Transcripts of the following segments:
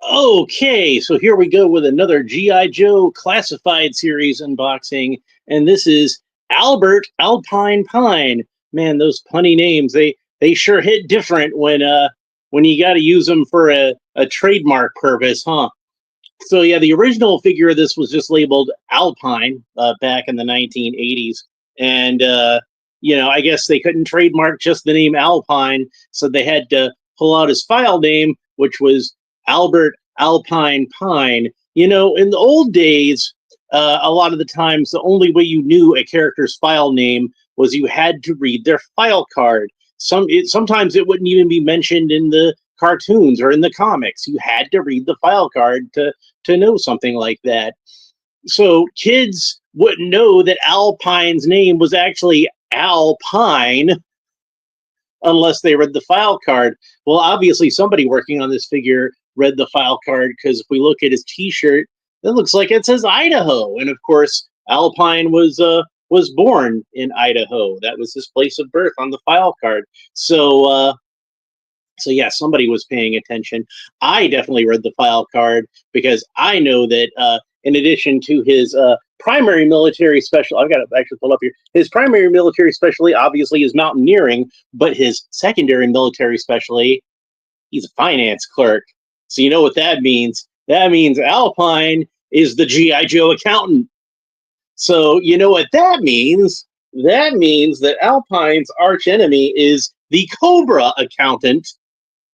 Okay, so here we go with another G.I. Joe classified series unboxing, and this is Albert Alpine Pine. Man, those punny names, they sure hit different when you got to use them for a trademark purpose, huh? So yeah, the original figure of this was just labeled Alpine back in the 1980s, and I guess they couldn't trademark just the name Alpine, so they had to pull out his file name, which was Albert Alpine Pine. In the old days, a lot of the times the only way you knew a character's file name was you had to read their file card. Sometimes it wouldn't even be mentioned in the cartoons or in the comics. You had to read the file card to know something like that. So kids wouldn't know that Alpine's name was actually Alpine unless they read the file card. Well, obviously somebody working on this figure read the file card, because if we look at his T-shirt, it looks like it says Idaho, and of course Alpine was born in Idaho. That was his place of birth on the file card. So yeah, somebody was paying attention. I definitely read the file card because I know that in addition to his primary military special, I've got it actually pulled up here. His primary military specialty obviously is mountaineering, but his secondary military specialty, he's a finance clerk. So you know what that means? That means Alpine is the GI Joe accountant. So you know what that means? That means that Alpine's arch enemy is the Cobra accountant,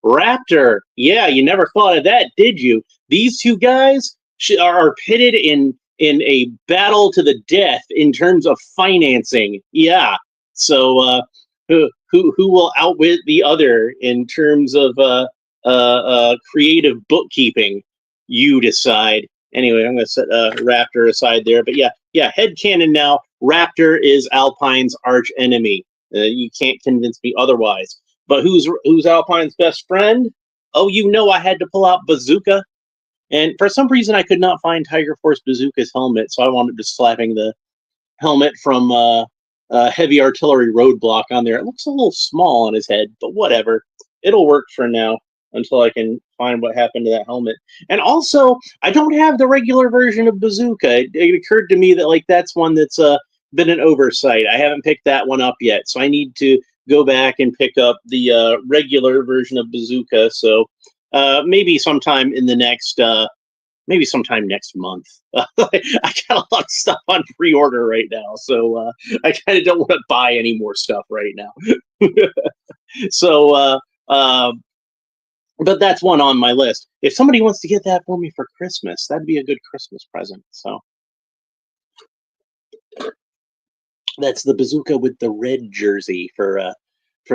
Raptor. Yeah, you never thought of that, did you? These two guys are pitted in a battle to the death in terms of financing. Yeah. So who will outwit the other in terms of creative bookkeeping? You decide. Anyway, I'm going to set Raptor aside there. But yeah, headcanon now. Raptor is Alpine's arch enemy. You can't convince me otherwise. But who's Alpine's best friend? Oh, I had to pull out Bazooka. And for some reason, I could not find Tiger Force Bazooka's helmet, so I wound up just slapping the helmet from Heavy Artillery Roadblock on there. It looks a little small on his head, but whatever. It'll work for now until I can find what happened to that helmet. And also, I don't have the regular version of Bazooka. It occurred to me that that's one that's been an oversight. I haven't picked that one up yet, so I need to go back and pick up the regular version of Bazooka. So maybe sometime next month. I got a lot of stuff on pre-order right now, so I kind of don't want to buy any more stuff right now. So, but that's one on my list. If somebody wants to get that for me for Christmas, that'd be a good Christmas present. So that's the Bazooka with the red jersey for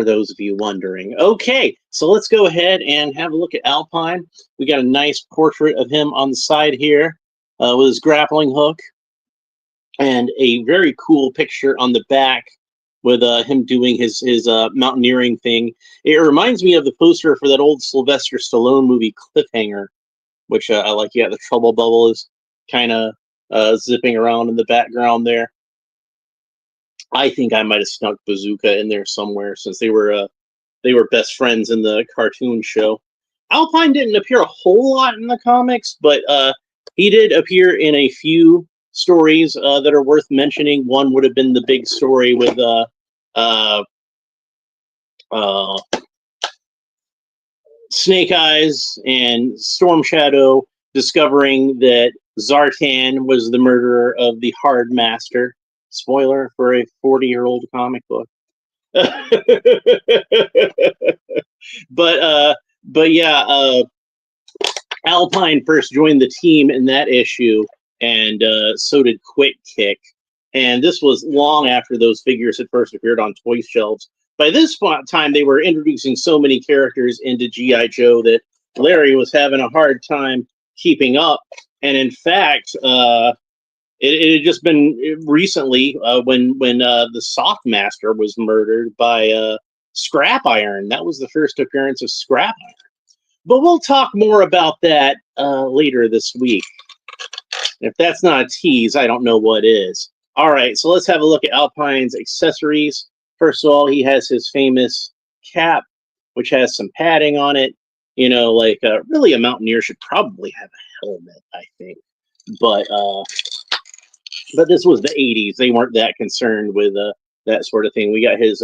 those of you wondering. Okay, so let's go ahead and have a look at Alpine. We got a nice portrait of him on the side here with his grappling hook, and a very cool picture on the back with him doing his mountaineering thing. It reminds me of the poster for that old Sylvester Stallone movie Cliffhanger, which I like. Yeah, the trouble bubble is kind of zipping around in the background there. I think I might have snuck Bazooka in there somewhere, since they were best friends in the cartoon show. Alpine didn't appear a whole lot in the comics, but he did appear in a few stories that are worth mentioning. One would have been the big story with Snake Eyes and Storm Shadow discovering that Zartan was the murderer of the Hard Master. Spoiler for a 40-year-old comic book. but yeah, Alpine first joined the team in that issue, and so did Quick Kick. And this was long after those figures had first appeared on toy shelves. By this time, they were introducing so many characters into G.I. Joe that Larry was having a hard time keeping up. And in fact, it had just been recently when the Soft Master was murdered by Scrap Iron. That was the first appearance of Scrap Iron. But we'll talk more about that later this week. If that's not a tease, I don't know what is. All right, so let's have a look at Alpine's accessories. First of all, he has his famous cap, which has some padding on it. You know, like really a mountaineer should probably have a helmet, I think. But this was the '80s. They weren't that concerned with that sort of thing. We got his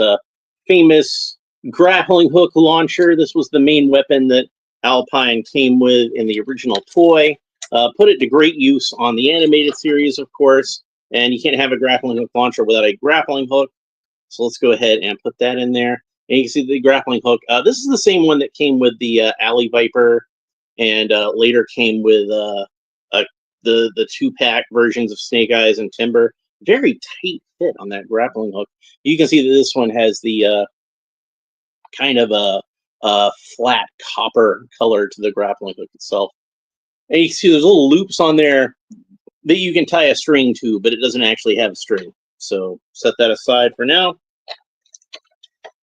famous grappling hook launcher. This was the main weapon that Alpine came with in the original toy. Put it to great use on the animated series, of course. And you can't have a grappling hook launcher without a grappling hook. So let's go ahead and put that in there. And you can see the grappling hook. This is the same one that came with the Alley Viper, and later came with the 2-pack versions of Snake Eyes and Timber. Very tight fit on that grappling hook. You can see that this one has the kind of a flat copper color to the grappling hook itself. And you can see there's little loops on there that you can tie a string to, but it doesn't actually have a string. So set that aside for now.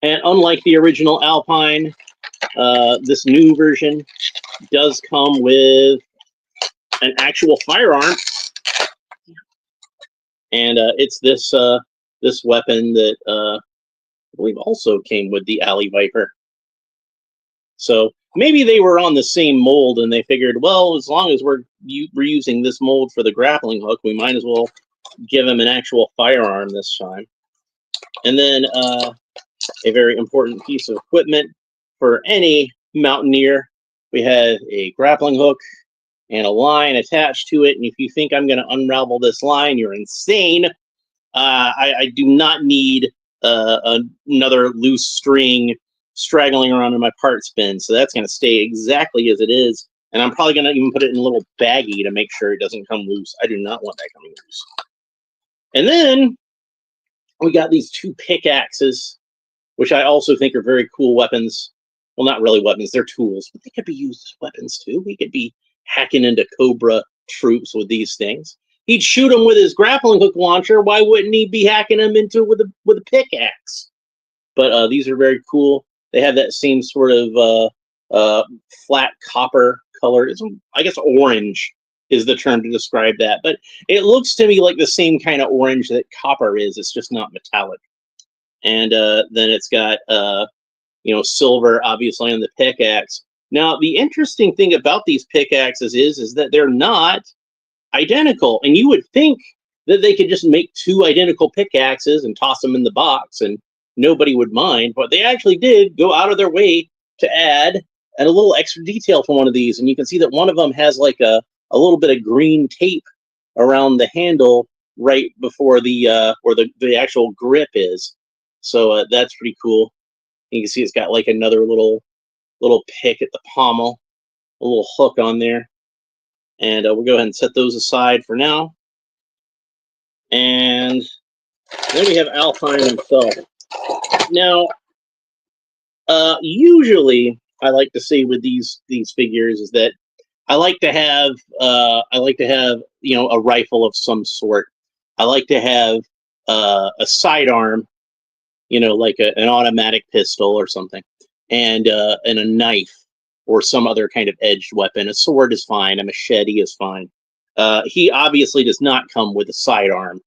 And unlike the original Alpine, this new version does come with an actual firearm. And it's this this weapon that I believe also came with the Alley Viper. So maybe they were on the same mold and they figured, well, as long as we're using this mold for the grappling hook, we might as well give him an actual firearm this time. And then a very important piece of equipment for any mountaineer, we have a grappling hook and a line attached to it. And if you think I'm going to unravel this line, you're insane. I do not need another loose string straggling around in my parts bin. So that's going to stay exactly as it is. And I'm probably going to even put it in a little baggie to make sure it doesn't come loose. I do not want that coming loose. And then we got these 2 pickaxes, which I also think are very cool weapons. Well, not really weapons, they're tools, but they could be used as weapons too. We could be hacking into Cobra troops with these things. He'd shoot them with his grappling hook launcher. Why wouldn't he be hacking them into with a pickaxe? But these are very cool. They have that same sort of flat copper color. It's, I guess orange is the term to describe that. But it looks to me like the same kind of orange that copper is. It's just not metallic. And then it's got silver, obviously, on the pickaxe. Now, the interesting thing about these pickaxes is that they're not identical. And you would think that they could just make 2 identical pickaxes and toss them in the box and nobody would mind. But they actually did go out of their way to add a little extra detail to one of these. And you can see that one of them has like a little bit of green tape around the handle right before the where the actual grip is. So that's pretty cool. You can see it's got like another little pick at the pommel, a little hook on there. And we'll go ahead and set those aside for now. And then we have Alpine himself. Now, usually I like to say with these figures is that I like to have a rifle of some sort. I like to have a sidearm, like an automatic pistol or something, and a knife or some other kind of edged weapon. A sword is fine. A machete is fine. He obviously does not come with a sidearm,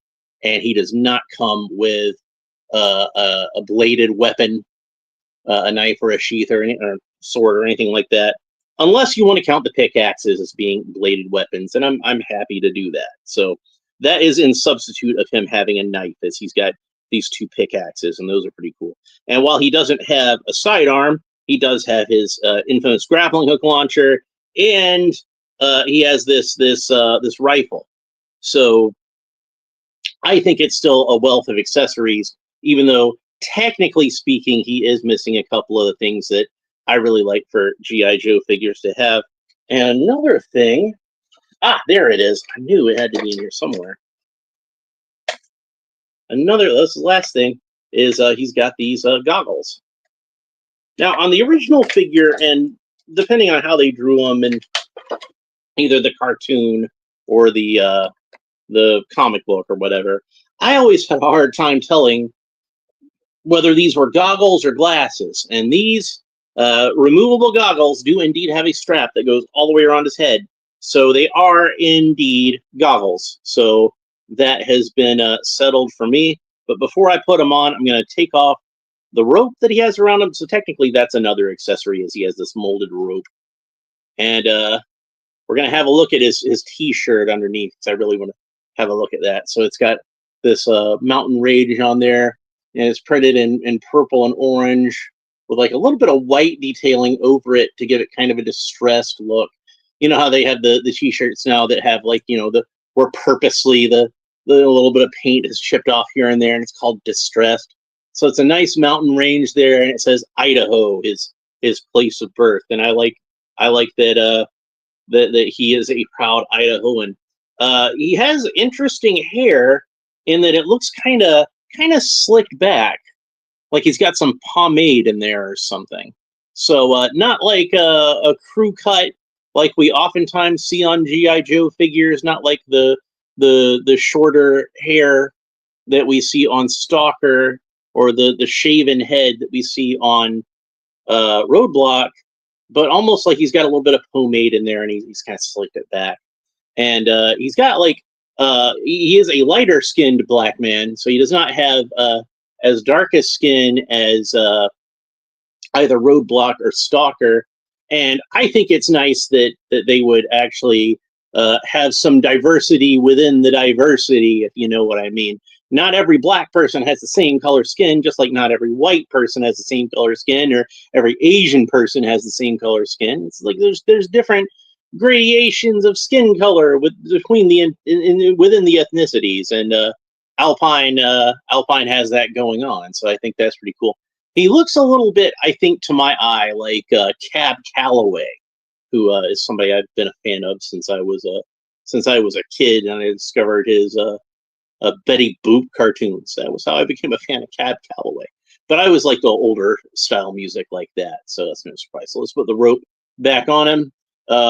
and he does not come with a bladed weapon, a knife or a sheath or sword or anything like that, unless you want to count the pickaxes as being bladed weapons, and I'm happy to do that. So that is in substitute of him having a knife, as he's got these 2 pickaxes, and those are pretty cool. And while he doesn't have a sidearm, he does have his infamous grappling hook launcher, and he has this rifle. So I think it's still a wealth of accessories, even though technically speaking, he is missing a couple of the things that I really like for G.I. Joe figures to have. And another thing, there it is. I knew it had to be in here somewhere. This last thing is he's got these goggles. Now, on the original figure, and depending on how they drew them in either the cartoon or the comic book or whatever, I always had a hard time telling whether these were goggles or glasses. And these removable goggles do indeed have a strap that goes all the way around his head. So they are indeed goggles. So that has been settled for me. But before I put them on, I'm going to take off the rope that he has around him. So technically, that's another accessory, as he has this molded rope. And we're gonna have a look at his T-shirt underneath, because I really want to have a look at that. So it's got this Mountain Rage on there, and it's printed in purple and orange with like a little bit of white detailing over it to give it kind of a distressed look. You know how they have the T-shirts now that have like, you know, the where purposely the little bit of paint is chipped off here and there, and it's called distressed. So it's a nice mountain range there, and it says Idaho, his place of birth, and I like that that he is a proud Idahoan. He has interesting hair in that it looks kind of slicked back, like he's got some pomade in there or something. So not like a crew cut like we oftentimes see on GI Joe figures, not like the shorter hair that we see on Stalker, or the shaven head that we see on Roadblock, but almost like he's got a little bit of pomade in there, and he's kind of slicked it back. And he's got like he is a lighter skinned black man, so he does not have as dark a skin as either Roadblock or Stalker. And I think it's nice that they would actually have some diversity within the diversity, if you know what I mean. Not every black person has the same color skin, just like not every white person has the same color skin, or every Asian person has the same color skin. It's like there's different gradations of skin color between within the ethnicities, and Alpine has that going on. So I think that's pretty cool. He looks a little bit, I think, to my eye, like Cab Calloway, who is somebody I've been a fan of since I was a kid, and I discovered his Betty Boop cartoons. That was how I became a fan of Cab Calloway. But I always liked the older style music like that, so that's no surprise. So let's put the rope back on him.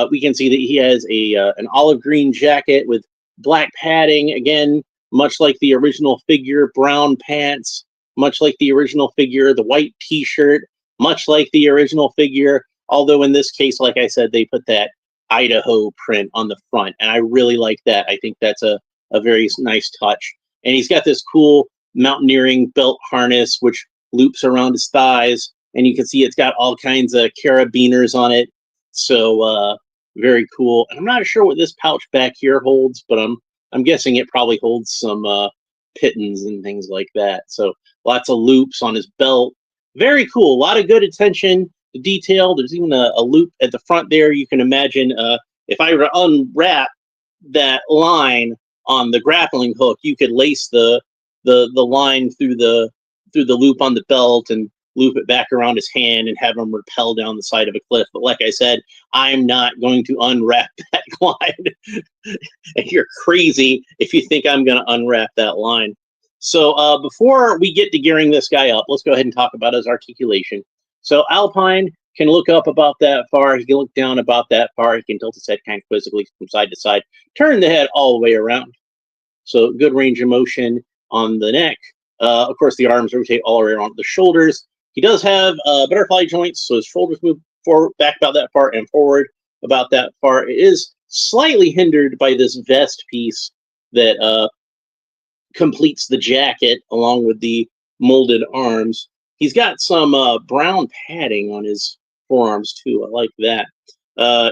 We can see that he has an olive green jacket with black padding, again, much like the original figure, brown pants, much like the original figure, the white T-shirt, much like the original figure, although in this case, like I said, they put that Idaho print on the front, and I really like that. I think that's a very nice touch. And he's got this cool mountaineering belt harness, which loops around his thighs, and you can see it's got all kinds of carabiners on it. So very cool. And I'm not sure what this pouch back here holds, but I'm guessing it probably holds some pittons and things like that. So lots of loops on his belt. Very cool. A lot of good attention to detail. There's even a loop at the front there. You can imagine if I were to unwrap that line on the grappling hook, you could lace the line through the loop on the belt and loop it back around his hand and have him rappel down the side of a cliff. But like I said, I'm not going to unwrap that line. And you're crazy if you think I'm going to unwrap that line. So before we get to gearing this guy up, let's go ahead and talk about his articulation. So Alpine can look up about that far. He can look down about that far. He can tilt his head kind of quizzically from side to side, turn the head all the way around. So good range of motion on the neck. Of course, the arms rotate all the way around the shoulders. He does have butterfly joints, so his shoulders move forward, back about that far, and forward about that far. It is slightly hindered by this vest piece that completes the jacket along with the molded arms. He's got some brown padding on his forearms too. I like that.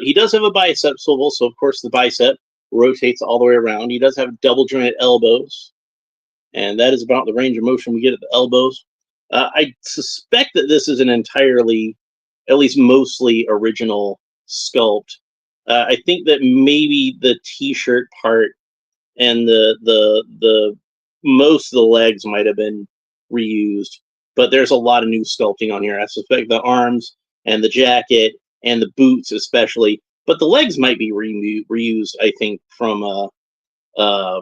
He does have a bicep swivel, so of course the bicep rotates all the way around. He does have double jointed elbows, and that is about the range of motion we get at the elbows. I suspect that this is an entirely, at least mostly, original sculpt. I think that maybe the T-shirt part and the most of the legs might have been reused, but there's a lot of new sculpting on here. I suspect the arms and the jacket and the boots especially, but the legs might be reused. I think from I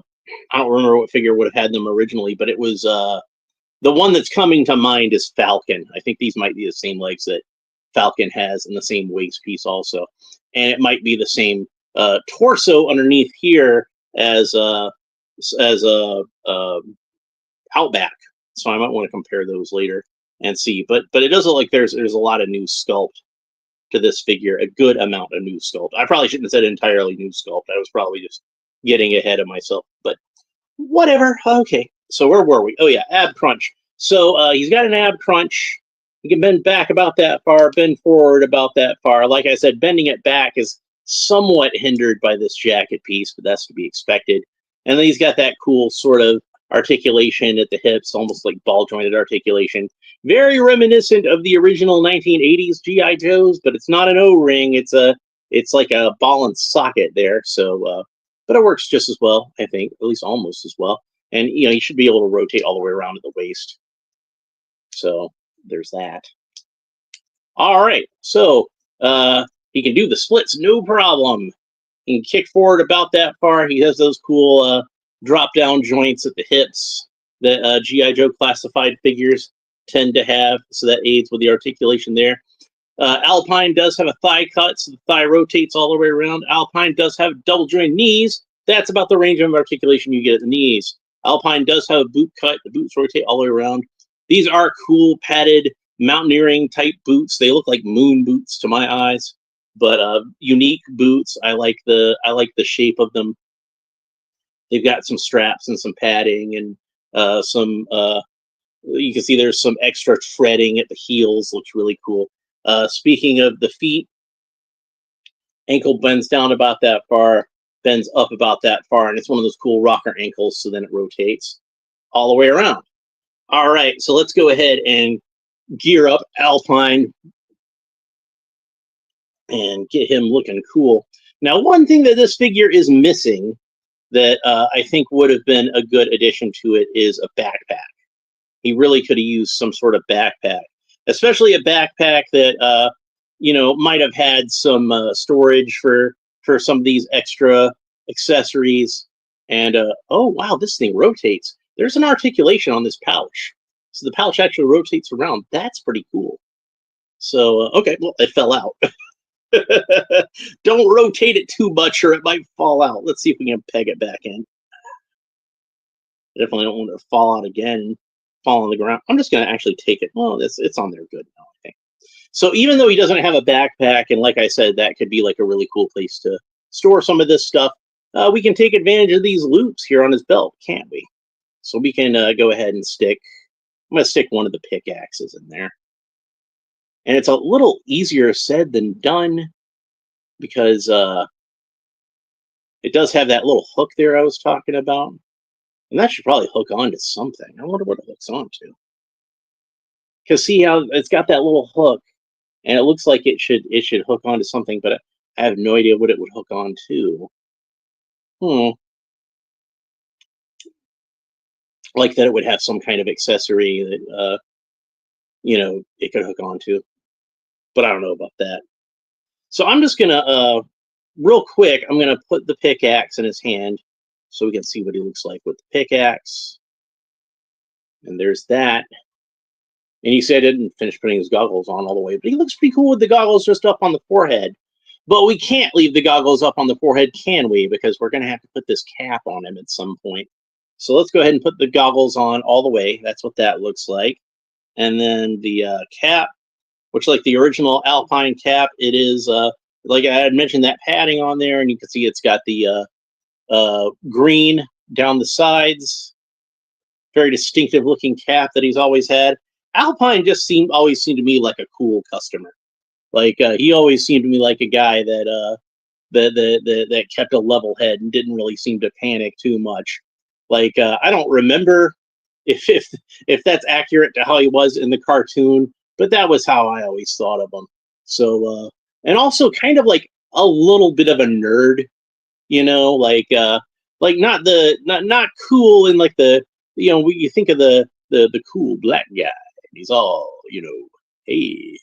don't remember what figure would have had them originally, but it was the one that's coming to mind is Falcon. I think these might be the same legs that Falcon has, and the same waist piece also, and it might be the same torso underneath here as Outback. So I might want to compare those later and see. But it does look like there's a lot of new sculpt to this figure, a good amount of new sculpt. I probably shouldn't have said entirely new sculpt. I was probably just getting ahead of myself, but whatever. Okay, so where were we? Oh yeah, ab crunch. So he's got an ab crunch. He can bend back about that far, bend forward about that far. Like I said, bending it back is somewhat hindered by this jacket piece, but that's to be expected. And then he's got that cool sort of articulation at the hips, almost like ball jointed articulation. Very reminiscent of the original 1980s GI Joes, but it's not an O-ring. It's like a ball and socket there. So, but it works just as well, I think, at least almost as well. And you should be able to rotate all the way around to the waist. So there's that. All right. So he can do the splits, no problem. He can kick forward about that far. He has those cool drop down joints at the hips that GI Joe classified figures tend to have. So that aids with the articulation there. Alpine does have a thigh cut, so the thigh rotates all the way around. Alpine does have double joint knees. That's about the range of articulation you get at the knees. Alpine does have a boot cut. The boots rotate all the way around. These are cool padded mountaineering type boots. They look like moon boots to my eyes, but unique boots. I like the shape of them. They've got some straps and some padding and some. You can see there's some extra treading at the heels. Looks really cool. Speaking of the feet, ankle bends down about that far, bends up about that far, and it's one of those cool rocker ankles. So then it rotates all the way around. All right, so let's go ahead and gear up Alpine and get him looking cool. Now, one thing that this figure is missing that I think would have been a good addition to it is a backpack. He really could have used some sort of backpack, especially a backpack that might have had some storage for some of these extra accessories. And oh wow, this thing rotates. There's an articulation on this pouch, so the pouch actually rotates around. That's pretty cool. So okay, well, it fell out. Don't rotate it too much or it might fall out. Let's see if we can peg it back in. Definitely don't want it to fall out again and fall on the ground. I'm just going to actually take it. Well, it's on there good now, I think. So even though he doesn't have a backpack, and like I said, that could be like a really cool place to store some of this stuff, we can take advantage of these loops here on his belt, can't we? So we can go ahead and I'm going to stick one of the pickaxes in there. And it's a little easier said than done because it does have that little hook there I was talking about. And that should probably hook onto something. I wonder what it hooks onto. Because see how it's got that little hook, and it looks like it should hook onto something, but I have no idea what it would hook onto. Like that it would have some kind of accessory that it could hook onto. But I don't know about that. So I'm just gonna real quick, I'm gonna put the pickaxe in his hand so we can see what he looks like with the pickaxe. And there's that. And he said he didn't finish putting his goggles on all the way, but he looks pretty cool with the goggles just up on the forehead. But we can't leave the goggles up on the forehead, can we? Because we're going to have to put this cap on him at some point. So let's go ahead and put the goggles on all the way. That's what that looks like. And then the cap, which like the original Alpine cap, it is, like I had mentioned, that padding on there. And you can see it's got the green down the sides. Very distinctive looking cap that he's always had. Alpine just always seemed to me like a cool customer. Like he always seemed to me like a guy that kept a level head and didn't really seem to panic too much. Like I don't remember if that's accurate to how he was in the cartoon, but that was how I always thought of him. So and also kind of like a little bit of a nerd, like not cool in like the you think of the cool black guy. He's all, hey,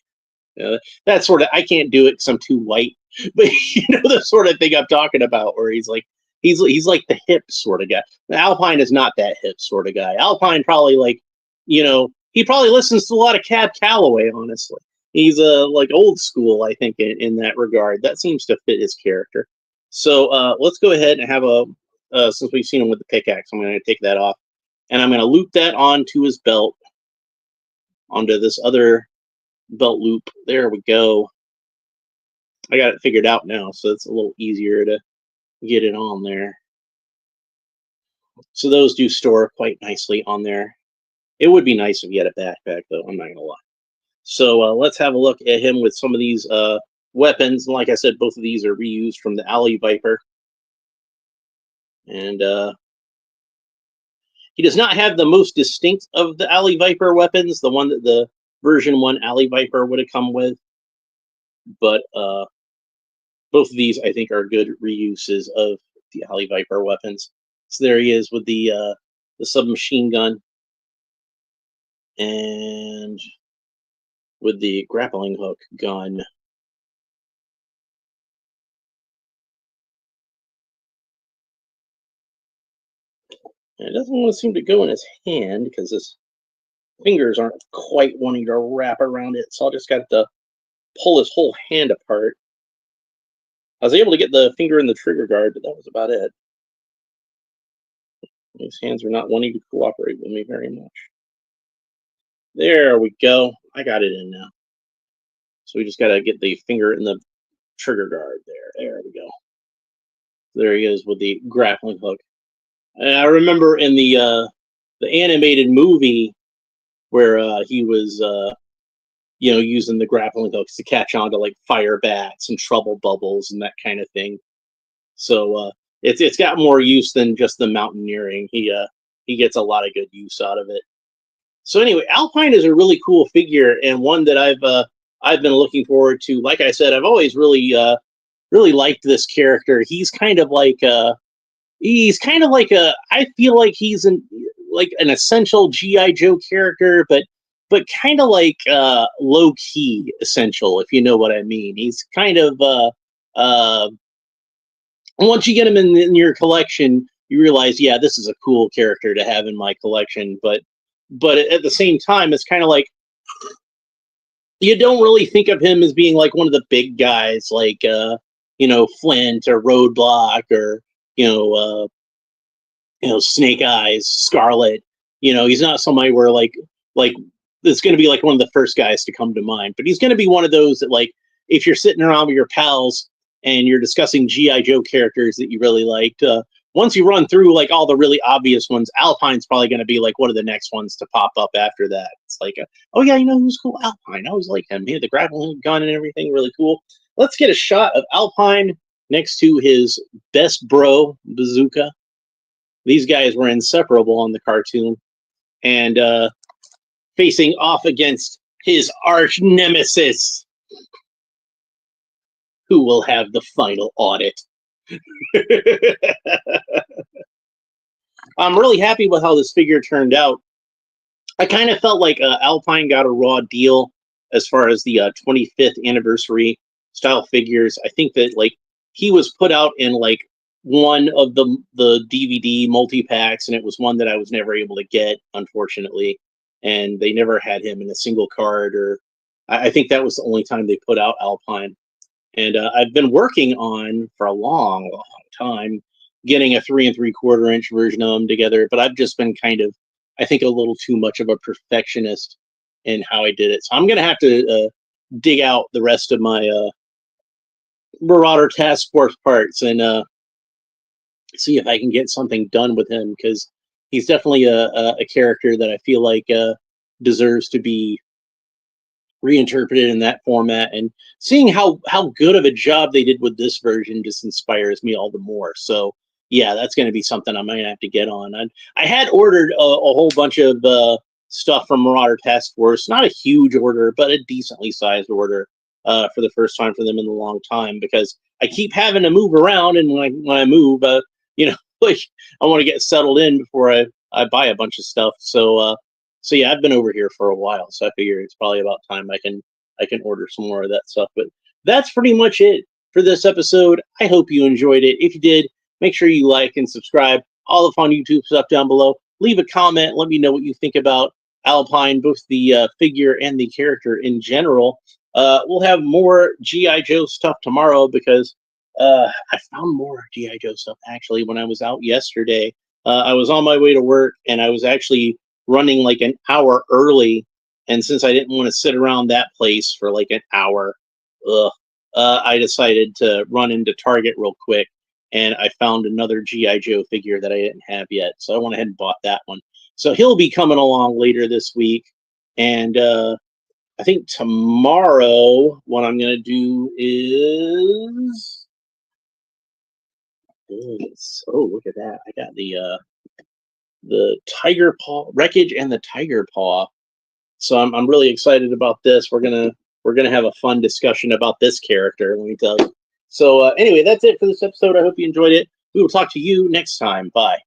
that sort of, I can't do it because I'm too white, but the sort of thing I'm talking about where he's like the hip sort of guy. Alpine is not that hip sort of guy. Alpine probably he probably listens to a lot of Cab Calloway, honestly. He's like old school, I think, in that regard. That seems to fit his character. So let's go ahead and have since we've seen him with the pickaxe, I'm going to take that off. And I'm going to loop that onto his belt. Onto this other belt loop. There we go. I got it figured out now, so it's a little easier to get it on there. So those do store quite nicely on there. It would be nice if he had a backpack, though. I'm not gonna lie. So let's have a look at him with some of these weapons. And like I said, both of these are reused from the Alley Viper, and he does not have the most distinct of the Alley Viper weapons, the one that the version 1 Alley Viper would have come with. But both of these, I think, are good reuses of the Alley Viper weapons. So there he is with the submachine gun and with the grappling hook gun. And it doesn't want to seem to go in his hand because his fingers aren't quite wanting to wrap around it. So I just got to pull his whole hand apart. I was able to get the finger in the trigger guard, but that was about it. His hands are not wanting to cooperate with me very much. There we go. I got it in now. So we just got to get the finger in the trigger guard there. There we go. There he is with the grappling hook. And I remember in the animated movie where he was using the grappling hooks to catch on to like fire bats and trouble bubbles and that kind of thing. So it's got more use than just the mountaineering. He gets a lot of good use out of it. So anyway, Alpine is a really cool figure and one that I've been looking forward to. Like I said, I've always really liked this character. He's kind of like I feel like he's an essential GI Joe character, but kind of like low key essential, if you know what I mean. He's kind of once you get him in your collection, you realize, yeah, this is a cool character to have in my collection. But at the same time, it's kind of like you don't really think of him as being like one of the big guys, like Flint or Roadblock or Snake Eyes, Scarlet. He's not somebody where like it's going to be like one of the first guys to come to mind. But he's going to be one of those that, like, if you're sitting around with your pals and you're discussing GI Joe characters that you really liked, once you run through like all the really obvious ones, Alpine's probably going to be like one of the next ones to pop up after that. It's like, oh yeah, who's cool? Alpine. I always like him. He had the grappling gun and everything. Really cool. Let's get a shot of Alpine next to his best bro, Bazooka. These guys were inseparable on the cartoon, and facing off against his arch nemesis, who will have the final audit. I'm really happy with how this figure turned out. I kind of felt like Alpine got a raw deal as far as the 25th anniversary style figures. I think that like he was put out in like one of the DVD multi-packs, and it was one that I was never able to get, unfortunately. And they never had him in a single card, or I think that was the only time they put out Alpine. And I've been working on for a long, long time getting a 3 3/4 inch version of them together, but I've just been kind of, I think, a little too much of a perfectionist in how I did it. So I'm gonna have to dig out the rest of my Marauder Task Force parts and see if I can get something done with him, because he's definitely a character that I feel like deserves to be reinterpreted in that format. And seeing how good of a job they did with this version just inspires me all the more. So yeah, that's going to be something I'm going to have to get on. I had ordered a whole bunch of stuff from Marauder Task Force, not a huge order, but a decently sized order for the first time for them in a long time, because I keep having to move around, and when I move, like I want to get settled in before I buy a bunch of stuff. So yeah, I've been over here for a while, so I figure it's probably about time I can order some more of that stuff. But that's pretty much it for this episode. I hope you enjoyed it. If you did, make sure you like and subscribe. All the fun YouTube stuff down below. Leave a comment. Let me know what you think about Alpine, both the figure and the character in general. We'll have more GI Joe stuff tomorrow, because I found more GI Joe stuff actually when I was out yesterday. I was on my way to work, and I was actually running like an hour early, and since I didn't want to sit around that place for like an hour, I decided to run into Target real quick, and I found another GI Joe figure that I didn't have yet, so I went ahead and bought that one. So he'll be coming along later this week. And I think tomorrow, what I'm going to do is. Oh, look at that! I got the Tiger Paw Wreckage and the Tiger Paw. So I'm really excited about this. We're gonna have a fun discussion about this character. Let me tell you. So anyway, that's it for this episode. I hope you enjoyed it. We will talk to you next time. Bye.